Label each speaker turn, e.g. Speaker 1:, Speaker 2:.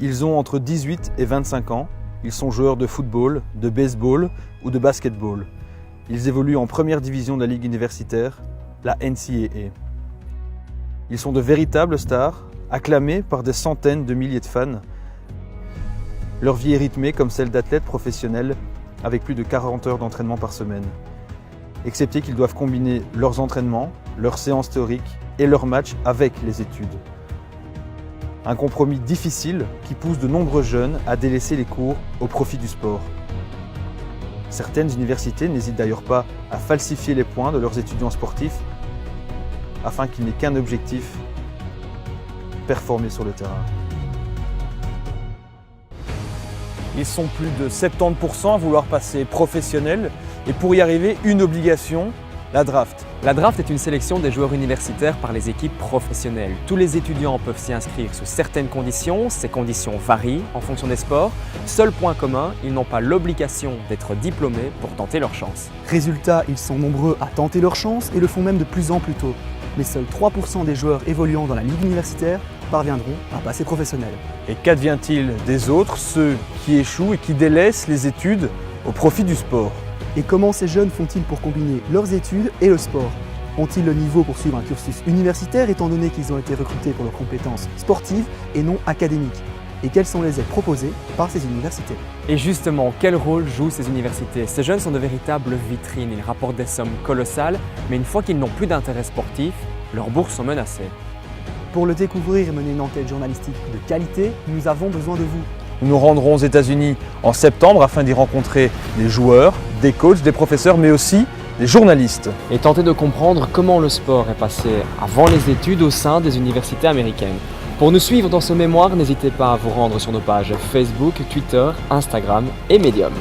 Speaker 1: Ils ont entre 18 et 25 ans. Ils sont joueurs de football, de baseball ou de basketball. Ils évoluent en première division de la ligue universitaire, la NCAA. Ils sont de véritables stars, acclamés par des centaines de milliers de fans. Leur vie est rythmée comme celle d'athlètes professionnels avec plus de 40 heures d'entraînement par semaine. Excepté qu'ils doivent combiner leurs entraînements, leurs séances théoriques et leurs matchs avec les études. Un compromis difficile qui pousse de nombreux jeunes à délaisser les cours au profit du sport. Certaines universités n'hésitent d'ailleurs pas à falsifier les points de leurs étudiants sportifs afin qu'il n'ait qu'un objectif, performer sur le terrain. Ils sont plus de 70% à vouloir passer professionnel et pour y arriver, une obligation, la draft.
Speaker 2: La draft est une sélection des joueurs universitaires par les équipes professionnelles. Tous les étudiants peuvent s'y inscrire sous certaines conditions. Ces conditions varient en fonction des sports. Seul point commun, ils n'ont pas l'obligation d'être diplômés pour tenter leur chance.
Speaker 3: Résultat, ils sont nombreux à tenter leur chance et le font même de plus en plus tôt. Mais seuls 3% des joueurs évoluant dans la ligue universitaire parviendront à passer professionnel.
Speaker 1: Et qu'advient-il des autres, ceux qui échouent et qui délaissent les études au profit du sport ?
Speaker 3: Et comment ces jeunes font-ils pour combiner leurs études et le sport? Ont-ils le niveau pour suivre un cursus universitaire étant donné qu'ils ont été recrutés pour leurs compétences sportives et non académiques? Et quelles sont les aides proposées par ces universités?
Speaker 2: Et justement, quel rôle jouent ces universités? Ces jeunes sont de véritables vitrines, ils rapportent des sommes colossales, mais une fois qu'ils n'ont plus d'intérêt sportif, leurs bourses sont menacées.
Speaker 3: Pour le découvrir et mener une enquête journalistique de qualité, nous avons besoin de vous.
Speaker 1: Nous nous rendrons aux États-Unis en septembre afin d'y rencontrer des joueurs, des coachs, des professeurs, mais aussi des journalistes.
Speaker 2: Et tenter de comprendre comment le sport est passé avant les études au sein des universités américaines. Pour nous suivre dans ce mémoire, n'hésitez pas à vous rendre sur nos pages Facebook, Twitter, Instagram et Medium.